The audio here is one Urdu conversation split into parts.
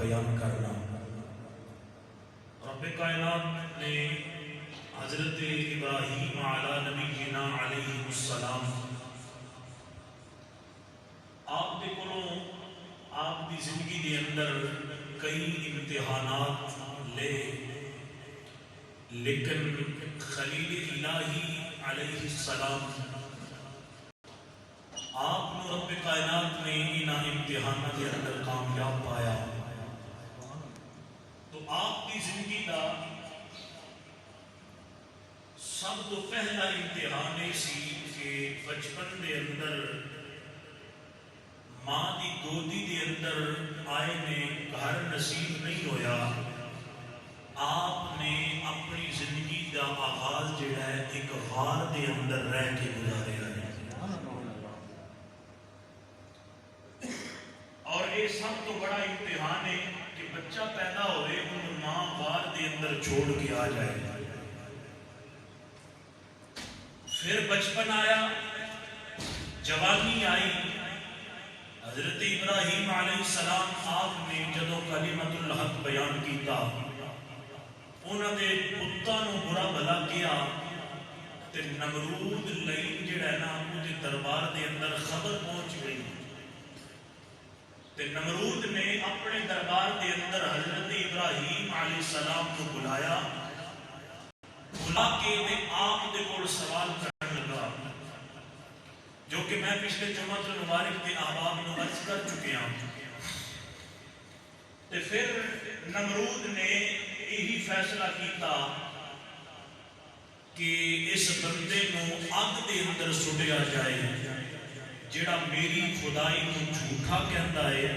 بیان کرنا۔ رب کائنات نے حضرت ابراہیم علی نبینا علیہ السلام آپ دے کولوں آپ دی زندگی دے اندر کئی امتحانات لے، لیکن خلیل الہی علیہ السلام آپ نے رب کائنات میں انہاں امتحانات کے اندر کامیاب پایا۔ تو آپ کی زندگی کا سب تو پہلا امتحان یہ سی کہ بچپن دے اندر ماں دی گودی دے اندر آئے نے گھر نصیب نہیں ہویا، آپ نے اپنی زندگی کا آغاز جڑا ہے ایک غار دے اندر رہ کے گزاریا ہے۔ اور یہ سب تو بڑا امتحان ہے کہ بچہ پیدا ہوئے ان ماں غار دے اندر چھوڑ کے آ جائے۔ پھر بچپن آیا، جوانی آئی، حضرت ابراہیم علیہ السلام آپ نے جدو کلمۃ الحق بیان کیتا، انہوں نے پتاں نو برا بھلا کیا، تے نمرود لئی جڑا ہے نا وہ دربار دے اندر خبر پہنچ گئی، تے نمرود نے اپنے دربار دے اندر حضرت ابراہیم علیہ السلام کو بلایا، بلا کے تے آپ دے کول سوال کرنے لگا، جو کہ میں پچھلے جمعۃ المبارک کے احباب نو عرض کر چکے ہوں۔ تے پھر نمرود نے یہی فیصلہ کیتا کہ اس بندے نو اگ دے اندر سٹیا جائے جڑا میری خدائی کو جھوٹا کہندا ہے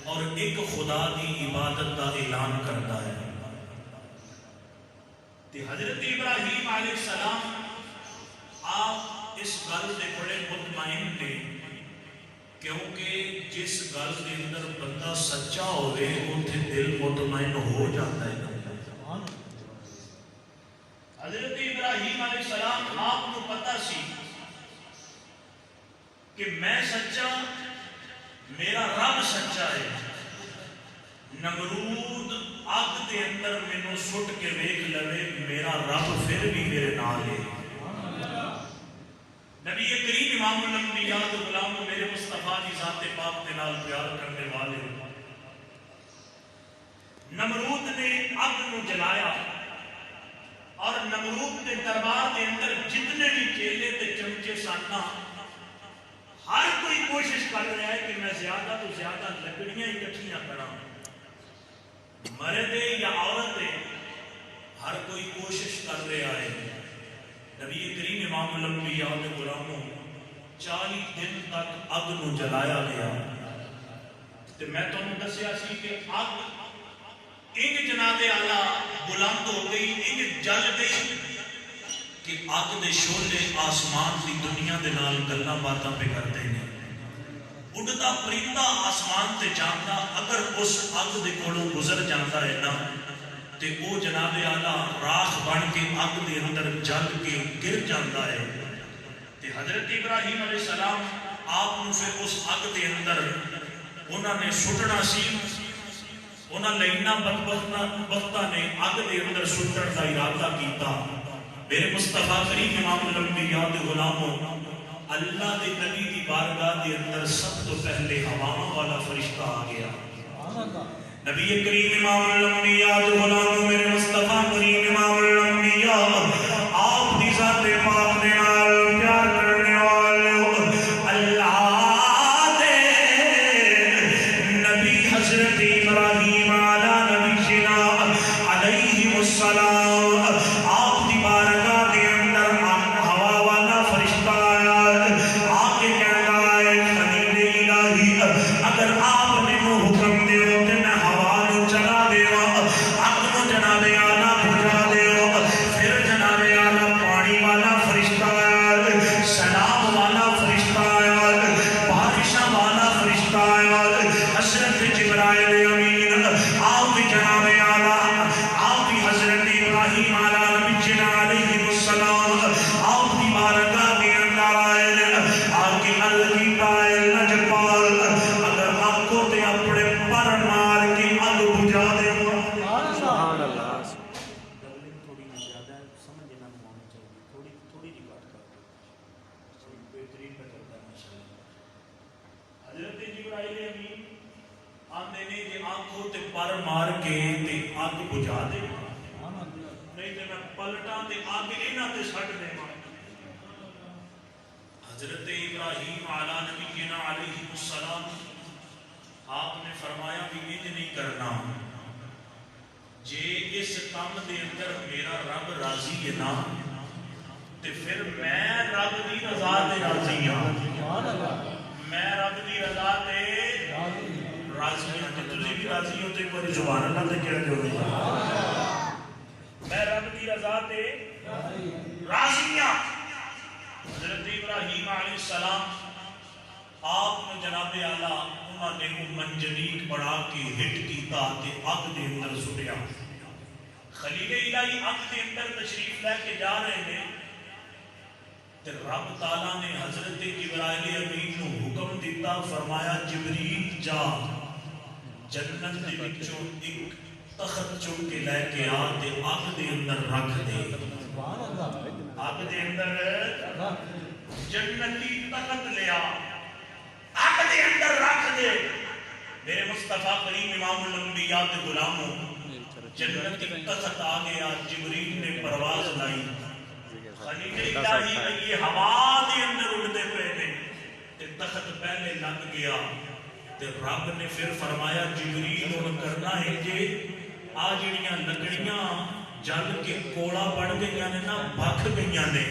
اور ایک خدا دی عبادت کا اعلان کرتا ہے۔ تے حضرت ابراہیم علیہ السلام آپ اس گل سے بڑے مطمئن تھے، کیونکہ جس گل کے اندر بندہ سچا ہوئے اتنے دل مطمئن ہو جاتا ہے۔ حضرت ابراہیم علیہ السلام آپ کو پتا سی کہ میں سچا، میرا رب سچا ہے، نمرود اگ دے اندر مینوں سٹ کے ویکھ لوے، میرا رب پھر بھی میرے نال ہے۔ نبی کریم امام الانبیاء تو غلاموں میرے مصطفیٰ کی ذات پاک کے نال پیار کرنے والے، نمرود نے اگ نو جلایا، اور نمرود کے دربار کے اندر جتنے بھی کیلے تے چمچے ساننا، ہر کوئی کوشش کر رہا ہے کہ میں زیادہ تو زیادہ لکڑیاں اکٹھیاں کرا، مرد یا عورت ہر کوئی کوشش کر رہا ہے۔ نبی کریم امام الانبیاء کے غلاموں 40 دن تک اگ نو جلایا گیا، تو میں تمہیں دسیا سی کہ اگ ایک جناب اعلیٰ بلند ہو گئی، ایک جل گئی کہ اگ دے شعلے آسمان کی دنیا دے نال گلاں باتاں پہ کرتے ہیں۔ اڑتا پرندہ آسمان تے جاندا اگر اس اگ دے کولوں گزر جاندا ہے نا تے او جناب اعلیٰ راکھ بن کے اگ دے اندر جل کے گر جاندا ہے۔ تے حضرت ابراہیم علیہ السلام آپ نے پھر اس اگ دے اندر انہوں نے سٹنا سی، انہوں نے لینا بدبختہ نے اگ دے اندر سٹن کا ارادہ کیتا۔ میرے مصطفیٰ کریم امام الانبیاء دے غلاموں، اللہ دے نبی دی بارگاہ دے اندر سب تو پہلے ہواؤں والا فرشتہ آ گیا۔ نبی کریم امام الانبیاء دے غلاموں، میرے مصطفیٰ کریم امام الانبیاء آپ دی ذات پاک دے نال پیار کرنے والے اللہ دے نبی حضرت ابراہیم علی نبینا علیہ السلام آپ دی بارگاہ دے اندر ہوا والا فرشتہ آیا، آ کے کہتا ہے خلیل الہی اگر آپ نے وہ حکم دے ہو کہ میں ہوا نو چلا دے ہو، اگ نو جناب اعلیٰ بجھا دے ہو، پھر جناب اعلیٰ پانی والا فرشتہ آیا، سلام والا فرشتہ آیا، بارشاں والا فرشتہ آیا، حضرت جبرائیل امین آپ جناب اعلیٰ آپ حضرت ابراہیم علیہ نبینا علیہ السلام آپ کی بارگاہ کے اندر آئے، آپ کی اللہ کی پائے لجپال اگر آپ کو تے اپنے پر مار کے نے کہ آنکھوں تے پر مار کے تے آگ بجھا دے نہیں تے میں پلٹاں تے آگ انہاں تے سٹ دے حضرت ابراہیم علیہ نبینا علیہ السلام آپ نے فرمایا بھی یہ نہیں کرنا جے اس کام دے اندر میرا رب راضی ہے نا تے پھر میں رب دی رضا تے راضی ہوں میں رب دی رضا تے راضی ہوں تے تسی بھی راضی ہو تے کوئی سبحان اللہ تے کہہ دو میں رب دی رضا تے راضی ہوں حضرت ابراہیم علیہ السلام آپ نے جناب اعلیٰ انہوں نے منجنیق بڑھا کے ہٹ کیتا تے اگ دے اندر سٹیا خلیل الہی اگ دے اندر تشریف لے کے جا رہے ہیں تے رب تعالیٰ نے حضرت جبرائیل امین کو حکم دیتا فرمایا جبریل جا جنت دے وچوں ایک تخت چن کے لے کے آ تے اگ دے اندر رکھ دے اگ دے اندر جنتی تخت لیا اگ دے اندر رکھ دے میرے مصطفیٰ کریم امام الانبیاء کے غلاموں جنتی تخت آ گیا جبریل نے پرواز لائی خلیل الہی یہ ہوا دے اندر اڑتے پہلے تے تخت پہلے لگ گیا تے رب نے پھر فرمایا جبریل ان کرنا ہے کہ آ جڑیاں لکڑیاں جل کے کوڑا بڑھ گئیاں نے نا بھکھ گئیاں نے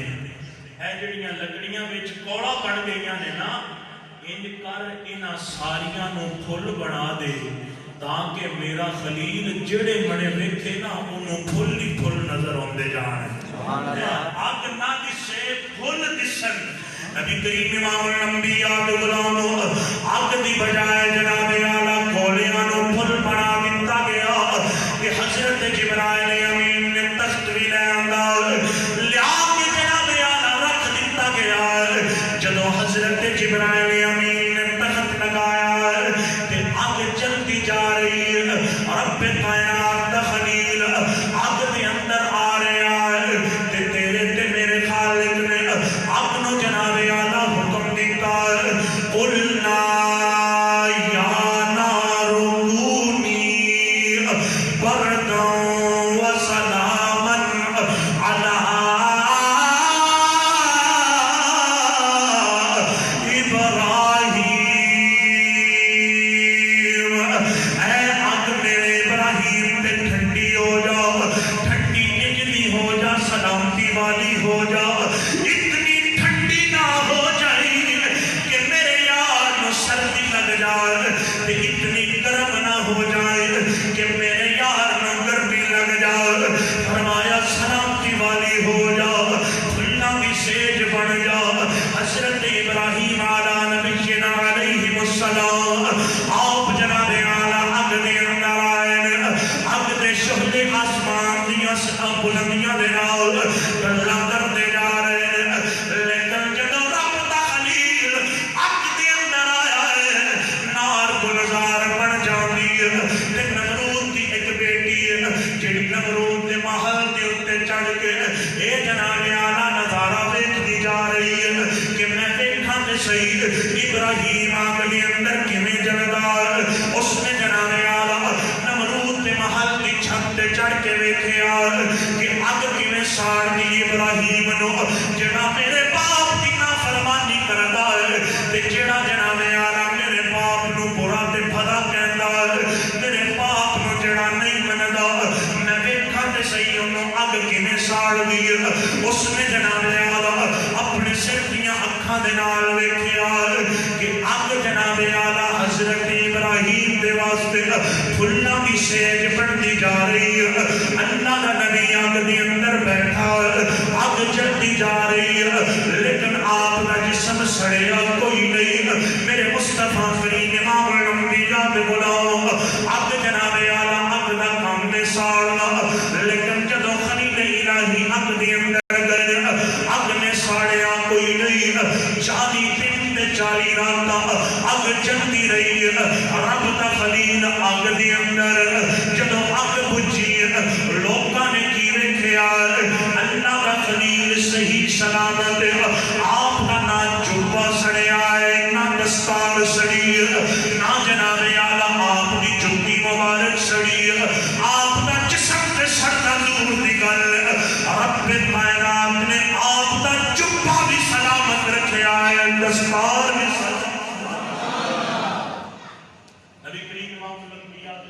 اے جڑیاں لکڑیاں وچ کوڑا بڑھ گئیاں نے نا ان کر انہاں ساریاں نو پھل بنا دے تاکہ میرا خلیل جڑے بڑے ویکھے نا انہوں پھل ہی پھل نظر آندے جان اگ نہ دسے پھل دسن نبی کریم امام الانبیاء دے غلاموں اگ دی بجائے جناب اعلیٰ کولیاں نو پھل بنا دتا گیا کہ حضرت جبرائیل امین نے تخت بھی لے آندا لیا کے جناب اعلیٰ رکھ دتا گیا جدو حضرت جبرائیل امین نے تخت لگایا تے اگ جلدی جا رہی رب کائنات دا خلیل اگ دے اندر آ رہا تے تیرے تے میرے خالق نے اگ نو جناب اعلیٰ حکم دیتا قلنا یا نار کونی بردا وسلاما علی ابراہیم اے اگ میرے ابراہیم تے ٹھنڈی ہو جا ٹھنڈی اجلی ہو جا سلامتی والی ہو جا اتنی ٹھنڈی نہ ہو جائے کہ میرے یار نو سردی لگ جائے تے اتنی گرم نہ ہو جائے کہ میرے یار نو گرمی لگ جائے فرمایا سلامتی والی ہو جا پھلنا بھی سیج بن جا حضرت ابراہیم علیہ نبینا علیہ السلام آپ جناب اعلیٰ اگ دے اندر آئے اگ دے شہدے آسمان دیاں بلندیاں دے نال گلاں کرتے جا رہے لیکن جدو رب دا خلیل اگ دے اندر آیا ہے نار گلزار بن جاندی ہے تے نمرود دی ایک بیٹی ہے جڑی نمرود دے محل دے اُتے چڑھ کے اے جناب اعلیٰ نظارہ ویکھدی جا رہی ہے کہ میں دیکھاں تے صحیح ابراہیم آگ دے اندر کیویں جلدا اس نے جناب اعلیٰ نمرود دے محل دی چھت تے چڑھ کے ویکھیا کہ اگ کیویں ساڑ دی ابراہیم نو جڑا میرے باپ دی نافرمانی کردا ہے تے جڑا جناب اعلیٰ میرے باپ نو برا تے بھلا کہندا ہے میرے باپ نو جڑا نہیں مندا میں ویکھاں تے صحیح انہوں اگ کیویں ساڑ دی اس نے جناب اعلیٰ اپنے سر دیاں اکھاں دے نال ویکھیا کہ اگ جناب اعلیٰ حضرت ابراہیم دے واسطے پھلاں دی سیج بنتی جا رہی ہے اللہ دا نبی اگ دے اندر بیٹھا اگ جلدی جا رہی ہے لیکن آپ دا جسم سڑیا کوئی نہیں میرے مصطفیٰ کریم امام الانبیاء دے غلام اگ جناب اعلیٰ اگ دا کام نے ساڑنا لیکن جدو خلیل الہی اگ دے اندر گئے اگ نے ساڑیا کوئی نہیں 40 دن تے 40 راتاں اگ جلدی رہی رب دا خلیل اگ دے اندر جدو اگ بجھی لوکاں نے کی ویکھیا اللہ دا خلیل صحیح سلامت آپ دا نہ جبہ سڑیا ہے نہ دستار سڑی نہ جناب اعلیٰ آپ دی جبہ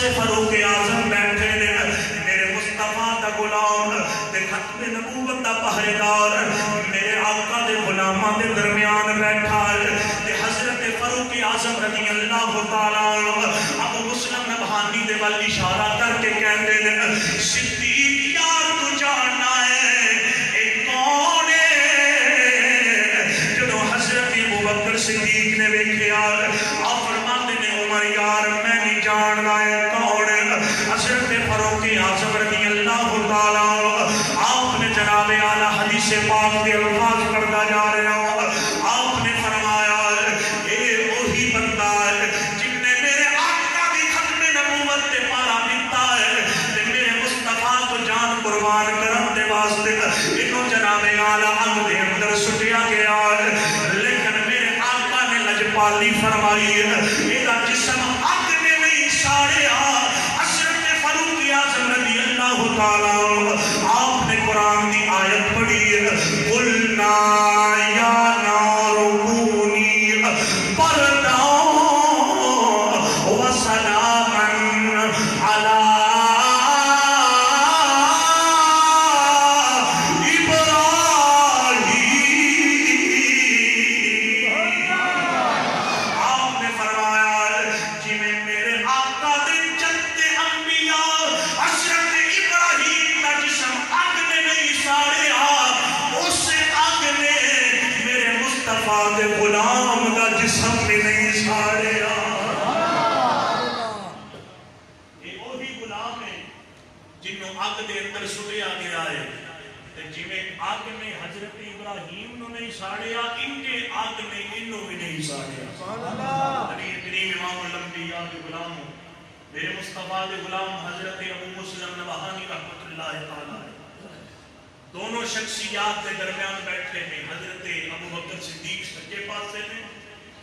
پاسے فاروق اعظم بیٹھے نے میرے مصطفیٰ دا غلام تے ختم نبوت دا پہرےدار میرے آقا دے غلاماں دے درمیان بیٹھا ہے تے حضرت فاروق اعظم رضی اللہ تعالیٰ ابو مسلم نبہانی دے وال اشارہ کر کے کہندے نے صدیق یار تو جاننا ہے اے کون ہے جدو حضرت ابو بکر صدیق نے ویکھیا آپ فرماتے نے عمر یار میں نہیں جاننا ہے کون ہے حضرت فاروق اعظم رضی اللہ تعالیٰ آپ نے جناب اعلیٰ حدیث پاک کے الفاظ کرتا جا رہے ہو آپ نے فرمایا اے وہی بندہ ہے جن نے میرے آقا کی ختم نبوت تے پارا دیتا ہے تے میرے مصطفیٰ کو جان قربان کرن دے واسطے انہوں جناب اعلیٰ اگ دے اندر سٹیا گیا ہے لیکن میرے آقا نے لجپالی فرمائی ہے میرا جسم اگ نے نہیں ساڑیا حضرت فاروق اعظم رضی اللہ تعالیٰ آپ نے قرآن کی آیت پڑھی ہے قُلْنَا يَا نَارُ كُونِي بَرْدًا وَسَلَامًا عَلَىٰ آپ نے فرمایا جی میں میرے آقا دے جد انبیاء حضرت ابراہیم کا جسم آگ نے نہیں ساڑیا اس آگ نے میرے مصطفیٰ دے غلام کا جسم بھی نہیں ساڑیا یہ وہی غلام ہے جنہوں آگ دے اندر سٹیا گیا ہے جی میں آگ نے حضرت ابراہیم نو نہیں ساڑیا ان کے آگ نے انہوں بھی نہیں ساڑیا نبی کریم امام الانبیاء کے غلام میرے مصطفیٰ دے غلام حضرت ابو مسلم نبہانی رحمت اللہ تعالیٰ دونوں شخصیات کے درمیان بیٹھے ہیں حضرت ابو بکر صدیق سجے پاسے میں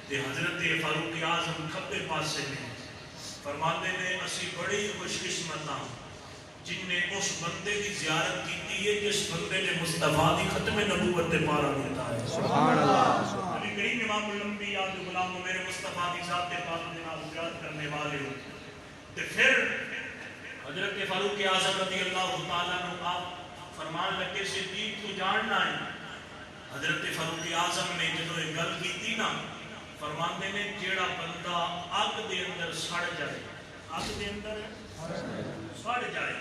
تے حضرت فاروق اعظم کھبے پاسے میں فرماتے نے اسی بڑی خوش قسمت ہاں جن نے اس بندے کی زیارت کی ہے جس بندے نے مصطفیٰ دی ختم نبوت تے پارا دیتا ہے سبحان اللہ نبی کریم امام الانبیاء کے غلام میرے مصطفیٰ کی ذات پاک کے نام زیارت کرنے والے ہو تے پھر حضرت فاروق اعظم رضی اللہ تعالیٰ نے آپ فرمان لگے صدیق تو جاننا ہے حضرت فاروق اعظم نے جدو ایک گل کی تھی نا فرماندے نے جیڑا بندہ آگ دے اندر سڑ جائے آگ دے اندر سڑ جائے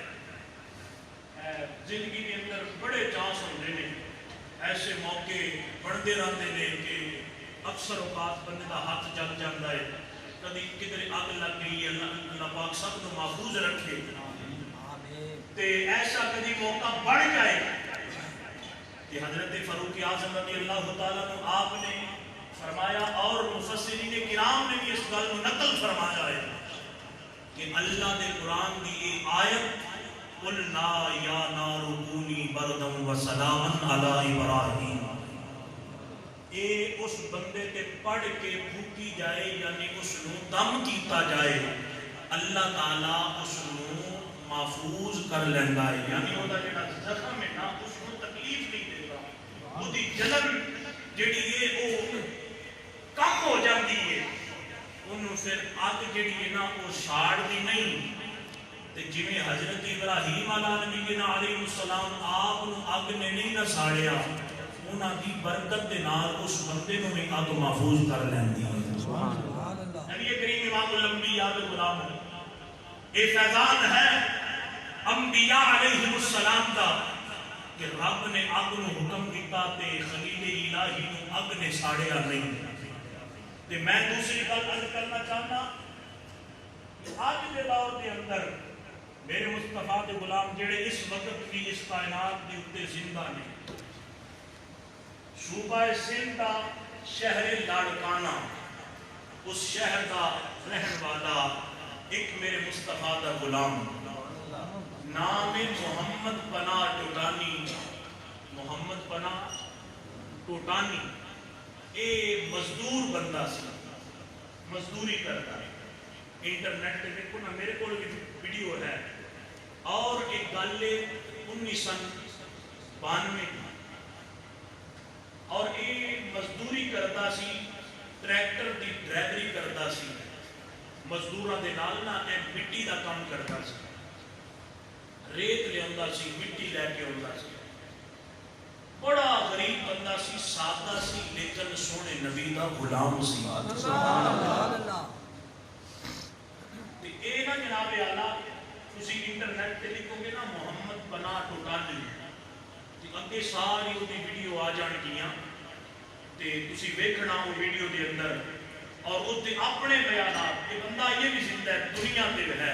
زندگی کے اندر بڑے چانس ہوتے ہیں ایسے موقع بڑھتے رہتے ہیں کہ اکثر اوقات بندے کا ہاتھ جل جاتا ہے کبھی کدھر اگ لگ گئی ہے اللہ پاک سب کو محفوظ رکھے تے ایسا کبھی موقع بڑھ جائے کہ حضرت فاروق اعظم رضی اللہ تعالیٰ نے آپ نے فرمایا اور مفسرین کرام نے بھی اس گل کو نقل فرمایا ہے کہ اللہ دے قرآن دی یہ آیت قُلْنَا يَا نَارُ كُونِي بَرْدًا وَسَلَامًا عَلَىٰ إِبْرَاهِيمَ اے اس بندے تے پڑھ کے پھوکی جائے یعنی اس نو دم کیتا جائے اللہ تعالیٰ اس نو محفوظ کر لیندا ہے یعنی وہ جڑا زخم ہے نا اس کو تکلیف نہیں دے گا وہ دی جلن جڑی ہے وہ کم ہو جاتی ہے انہوں پھر آگ جڑی ہے نا وہ ساڑ دی نہیں جی میں حضرت ابراہیم علیہ السلام آپ نو اگ نے نہیں نہ ساڑیا انہاں دی برکت دے نال اس بندے نو بھی اگ محفوظ کر لیندی ہے نبی کریم امام الانبیاء کے غلام یہ فیضان ہے انبیاء علیہ السلام کا کہ رب نے اگ نو حکم دیتا تے خلیل الہی نو اگ نے ساڑیا نہیں تے میں دوسری گل عرض کرنا چاہتا آج کے دور کے اندر میرے مصطفیٰ کے غلام جڑے اس وقت بھی اس کائنات کے اتے زندہ نے صوبہ سندھ کا شہر لاڑکانہ اس شہر کا رہن والا ایک میرے مصطفیٰ کا غلام نام محمد پناہ ٹوٹانی محمد پناہ ٹوٹانی اے مزدور بندہ سی مزدوری کرتا ہے انٹرنیٹ پہ دیکھو نا میرے کو ویڈیو ہے اور ایک گل 1992 اور یہ مزدوری کرتا سی ٹریکٹر دی ڈرائیوری کرتا سی ਮਜ਼ਦੂਰਾਂ ਦੇ ਨਾਲ ਨਾ ਇਹ ਮਿੱਟੀ ਦਾ ਕੰਮ ਕਰਦਾ ਸੀ, ਰੇਤ ਲਿਆਉਂਦਾ ਸੀ, ਮਿੱਟੀ ਲੈ ਕੇ ਆਉਂਦਾ ਸੀ। ਬੜਾ ਗਰੀਬ ਬੰਦਾ ਸੀ, ਸਾਦਾ ਸੀ, ਲੇਕਿਨ ਸੋਹਣੇ ਨਬੀ ਦਾ ਗੁਲਾਮ ਸੀ। ਤੇ ਇਹ ਨਾ ਜਨਾਬ ਆਲਾ ਤੁਸੀਂ ਇੰਟਰਨੈਟ ਤੇ ਲਿਖੋਗੇ ਨਾ ਮੁਹੰਮਦ ਪਨਾਹ ਟੋਟਾਨੀ ਤੇ ਅੱਗੇ ਸਾਰੀ ਉਹਦੀ ਵੀਡੀਓ ਆ ਜਾਣਗੀਆਂ ਤੇ ਤੁਸੀਂ ਵੇਖਣਾ ਉਹ ਵੀਡੀਓ ਦੇ ਅੰਦਰ اور اس اپنے بیانات کہ بندہ یہ بھی زندہ ہے دنیا پہ ہے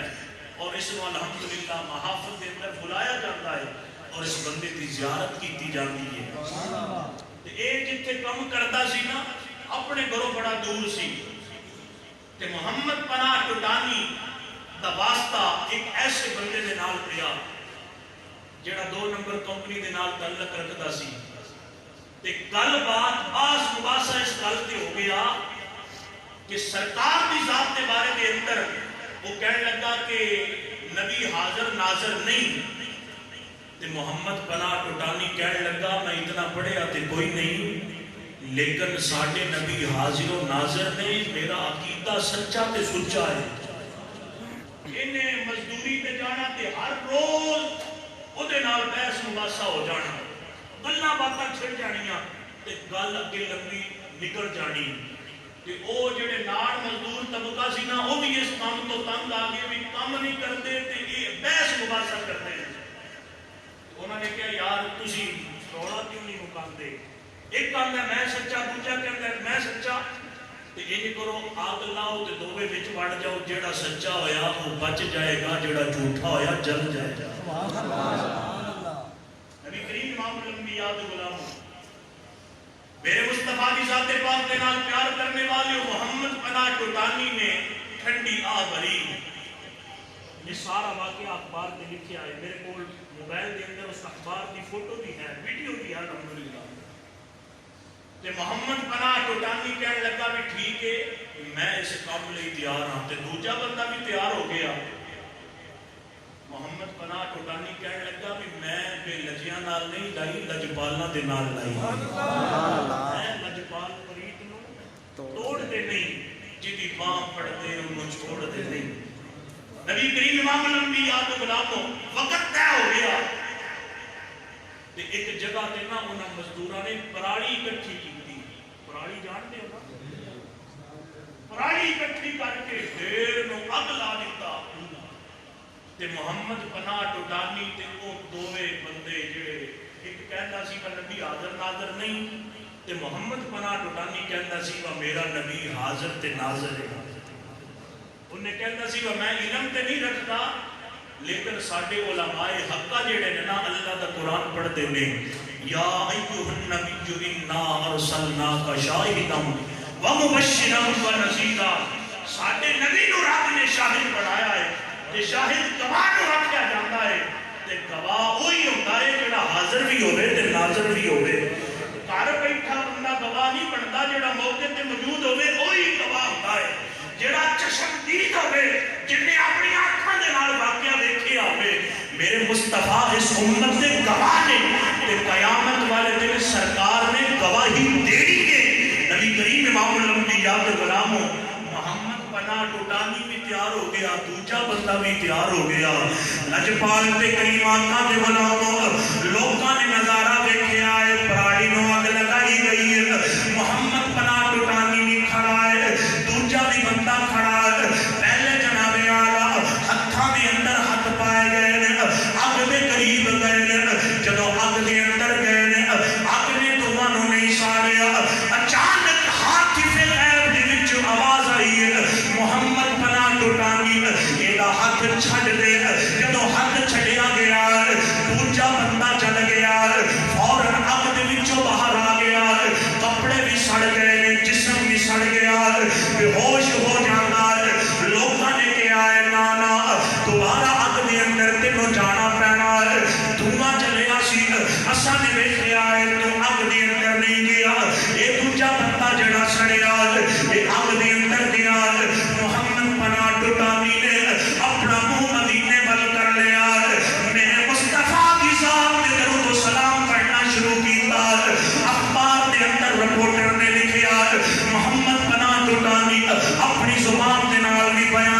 اور اس کو الحمدللہ محافظ کے اندر بلایا جاتا ہے اور اس بندے کی زیارت کی جاتی ہے۔ یہ جتنے کم کرتا سی نا اپنے گھروں بڑا دور سی کہ محمد پناہ ٹوٹانی دا واسطہ ایک ایسے بندے دے نال پیا جڑا 2 نمبر کمپنی دے نال تعلق رکھتا سی تے گل بات باس مباحثہ اس گل تے ہو گیا کہ سرکار کی ذات کے بارے کے اندر وہ کہنے لگا کہ نبی حاضر ناظر نہیں تے محمد پناہ ٹوٹانی کہنے لگا میں اتنا پڑھیا تے کوئی نہیں لیکن ساڑھے نبی حاضر و ناظر نے میرا عقیدہ سچا تے سچا ہے۔ انہیں مزدوری تے جانا تے ہر روز او دے نال بحث مباحثہ ہو جانا، گلاں باتاں چھڑ جانیاں تے گل اگے لمبی نکل جانی کہ او جڑے ناڑ مزدور طبقہ سی نا وہ بھی اس کام تو تنگ آ گئے بھی کام نہیں کرتے تے یہ بحث مباحثہ کرتے ہیں۔ انہوں نے کہا یار تسی رولا کیوں نہیں مکاندے، ایک کام ہے میں سچا دوجا کہندا ہے میں سچا تے یہ کرو آگ لاؤ تے دوویں وچ وڑ جاؤ، جیڑا سچا ہویا وہ بچ جائے گا، جیڑا جھوٹا ہویا جل جائے گا۔ سبحان اللہ۔ نبی کریم امام الانبیاء دے غلام میرے مصطفیٰ کی ذات پاک کے نال پیار کرنے والے محمد پناہ ٹوٹانی نے ٹھنڈی آہ بھری۔ یہ سارا واقعہ اخبار میں لکھا ہے، میرے کول موبائل کے اندر اس اخبار کی فوٹو بھی ہے، ویڈیو بھی ہے الحمدللہ۔ تے محمد پناہ ٹوٹانی کہنے لگا بھی ٹھیک ہے میں اس کام لئی تیار ہاں، تے دوجا بندہ بھی تیار ہو گیا۔ محمد پناہ ٹوٹانی کہنے لگا بھی میں بے لجیاں نال نہیں لائی، لجپالاں دے نال لائی۔ میں لجپال پریت نو توڑ دے نہیں، جدی باں پڑ دے انہوں چھوڑ دے نہیں۔ نبی کریم امام الانبیاء دے غلاموں وقت طے ہو گیا تے ایک جگہ تے نا انہاں مزدوراں نے پراڑی اکٹھی کیتی، پراڑی جانتے ہو نا، پراڑی اکٹھی کر کے ڈھیر نو اگ لا دیتا تے محمد پناہ ٹوٹانی تے او دوویں بندے جڑے ایک کہندا سی کہ نبی حاضر ناظر نہیں تے محمد پناہ ٹوٹانی کہندا سی کہ میرا نبی حاضر تے ناظر ہے۔ انہیں کہندا سی کہ میں علم تے نہیں رکھتا لیکن ساڈے علماء حقہ جڑے نے نا اللہ دا قرآن پڑھتے نے یا ایھا النبی انا ارسلناک شاہدا ومبشرا ونذیرا، ساڈے نبی نو رب نے شاہد بنایا ہے تے شاہد گواہ نو رکھیا جاندا ہے تے گواہ وہی ہوندا ہے جڑا حاضر بھی ہوے تے ناظر بھی ہوے۔ گھر بیٹھا بندہ گواہ نہیں بنتا، جڑا موقع تے موجود ہوے وہی گواہ ہوندا ہے، جڑا چشمدید ہوے جن نے اپنی آنکھاں دے نال واقعہ ویکھیا ہوے۔ میرے مصطفیٰ اس امت دے گواہ نے تے قیامت والے دن سرکار نے گواہی دینی ہے۔ نبی کریم امام الانبیاء دے غلاموں محمد پناہ ٹوٹانی بھی تیار ہو گیا، دوجا بندہ بھی تیار ہو گیا۔ لجپال تے کریم آقا دے غلاموں لوکاں نے نظارہ ویکھیا ہے، پراڑی نو اگ لگائی گئی ہے، محمد پناہ ٹوٹانی بھی کھڑا ہے، دوجا بھی بندہ کھڑا ہے۔ پہلے جناب اعلیٰ ہتھاں دے اندر ہاتھ پائے گئے نے، اگ دے قریب گئے نے، جدوں اگ دے اندر گئے نے اگ نے دونوں نوں نہیں ساڑیا، اچانک حاطف غیب دے وچ آواز آئی ہے محمد پناہ ٹوٹانی ایدہ ہاتھ چھڑ دے، جدوں ہاتھ چھڑیا گیا دوجا بندہ چل گیا، فوراً اگ دے وچوں باہر آ گیا، کپڑے بھی سڑ گئے، جسم بھی سڑ گیا، بے ہوش ہو جانا۔ لوگوں نے کہا ہے نانا دوبارہ اگ دے اندر تینوں جانا پینا ہے، دھواں چلیا سی اساں نے ویکھیا ہے تو اگ دے اندر نہیں گیا، یہ دوجا بندہ جڑا سڑیا یہ اگ دے اندر گیا۔ محمد پناہ ٹوٹانی نے اپنا منہ مدینے ول کر لیا، میرے مصطفیٰ کی ذات نے درود و سلام پڑھنا شروع کیتا۔ اخبار دے اندر رپورٹر نے لکھیا محمد پناہ ٹوٹانی اپنی زبان دے نال بھی بیان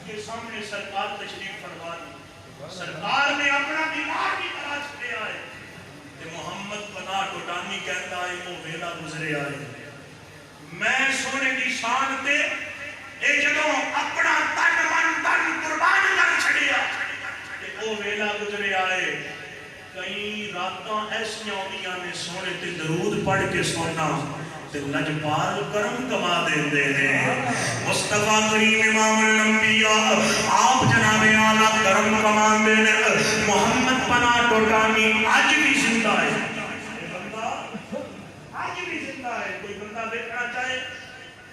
کے سامنے سرکار تشریف فرما دی. سرکار نے اپنا بیمار بھی تلاش لے آئے تے محمد پناہ ٹوٹانی کہتا ہے وہ ویلا گزرے آئے. میں سونے دی شان تے اے جدوں اپنا تن من تن قربان کر چھڑیا تے او ویلا گزرے آئے. کئی راتاں ایسیاں ہوندیاں نے سونے تے درود پڑھ کے سونا تے لجپال کرم کما دیندے ہیں. مصطفیٰ کریم امام الانبیاء آپ جناب اعلیٰ کرم کماندے نے. محمد پناہ ٹوٹانی اج بھی زندہ ہے. یہ بندہ اج بھی زندہ ہے. کوئی بندہ دیکھنا چاہے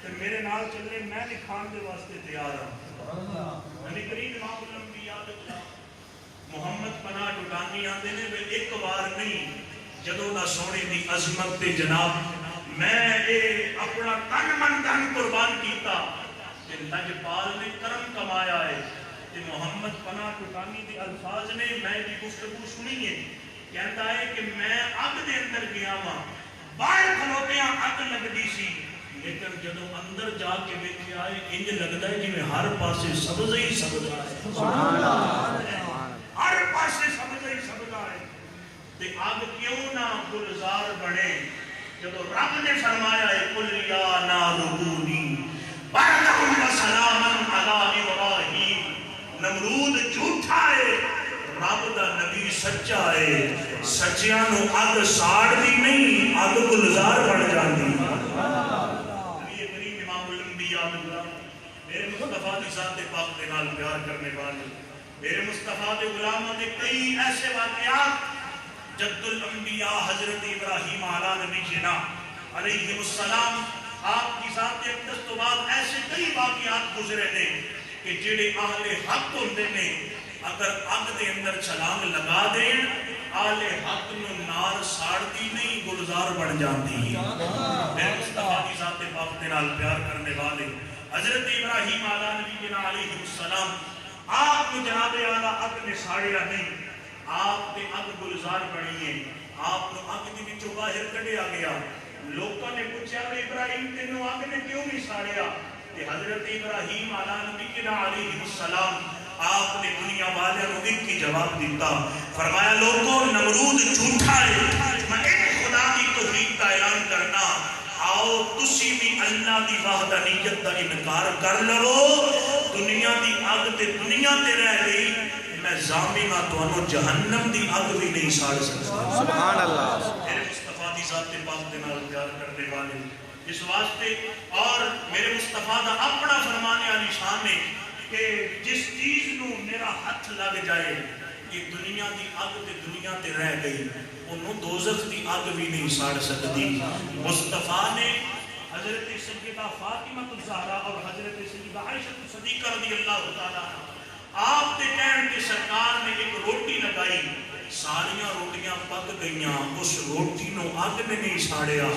تو میرے نال چلے, میں دکھان دے واسطے تیار ہوں. نبی کریم امام الانبیاء محمد پناہ ٹوٹانی آندے نے وہ ایک بار نہیں, جدوں نہ سونے دی عظمت تے جناب میں اے اپنا تن من دن قربان کیتا تے لجپال نے کرم کمایا ہے. تے محمد پناہ ٹوٹانی دے الفاظ نے میں دی گفتگو سنی ہے. کہتا ہے کہ میں اگ دے اندر گیا ہاں, باہر کھلوتیاں اگ لگدی سی, لیکن جدوں اندر جا کے ویکھیا ہے انج لگدا ہے جویں ہر پاسے سبز ہی سبز ہے. سبحان اللہ. ہر پاسے سبز ہی سبز ہے. تے اگ کیوں نہ گلزار بنے جدو رب نے فرمایا ہے قل یا نار کونی بردم و سلاما علی ابراہیم. نمرود جھوٹا ہے, رب دا نبی سچا ہے. سچیاں نو اگ ساڑ دی نہیں, اگ گلزار بن جاندی. نبی کریم امام الانبیاء میرے مصطفیٰ دی ذات پاک دے نال پیار کرنے والے, میرے مصطفیٰ دے غلاموں نے کئی ایسے واقعات جد الانبیاء حضرت ابراہیم علیہ نبینا علیہ السلام آپ کی ذات اقدس تو بعد ایسے کئی واقعات گزرے نے کہ جڑے اہل حق ہوندے نے اگر اگ دے اندر چھلانگ لگا دین اہل حق نو نار ساڑتی نہیں, گلزار بن جاتی. میرے مصطفیٰ کی ذات پاک دے نال پیار کرنے والے حضرت ابراہیم علیہ نبینا علیہ السلام آپ کو جناب اعلیٰ اگ نے ساڑیا نہیں, آپ نے اگ گلزار بنی ہے. آپ کو اگ دی وچوں باہر کڈیا گیا. لوکاں نے پوچھا کہ ابراہیم تینوں اگ نے کیوں نہیں ساڑیا؟ تے حضرت ابراہیم علیہ السلام آپ نے دنیا والوں کو ایک ہی جواب دیتا, فرمایا لوگوں نمرود جھوٹا ہے, میں ایک خدا کی توحید کا اعلان کرنا, آؤ تسی بھی اللہ دی وحدانیت دا انکار کر لو. دنیا دی اگ تے دنیا تے رہ گئی, میں ضامنہ تانوں جہنم دی اگ بھی نہیں ساڑ سکتا. سبحان اللہ. میرے مصطفیٰ دی ذات پاک دے نال پیار کرنے والے اس واسطے, اور میرے مصطفیٰ دا اپنا فرمانے والی شان ہے کہ جس چیز نو میرا ہاتھ لگ جائے کہ دنیا دی اگ تے دنیا تے رہ گئی, انہوں دوزخ دی اگ بھی نہیں ساڑ سکتی. مصطفیٰ نے حضرت سیدہ فاطمہ الزہرا اور حضرت سیدہ عائشہ صدیقہ رضی اللہ تعالیٰ آپ دے کہن کے سرکار نے ایک روٹی لگائی, ساریاں روٹیاں پک گئیاں, اس روٹی نو اگ نے نہیں ساڑیا.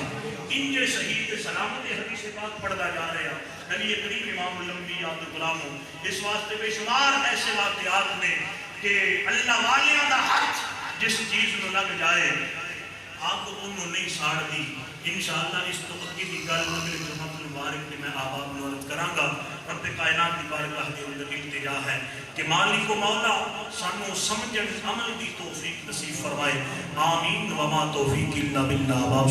انجے صحیح تے سلامت حدیث پاک پڑھدا جا رہا. نبی کریم امام الانبیاء دے غلاموں اس واسطے بے شمار ایسے واقعات نے کہ اللہ والیاں دا ہاتھ جس چیز نو لگ جائے اگ انہوں نہیں ساڑ دی. انشاءاللہ اس تو اگے دی گل میرے محمد مبارک نے میں آباد نورت کراں گا. رب کائنات کی بارگاہ دے اندر التجا ہے کہ مالک و مولا سانو سمجھن عمل دی توفیق نصیب فرمائے. آمین. وما توفیق الا باللہ.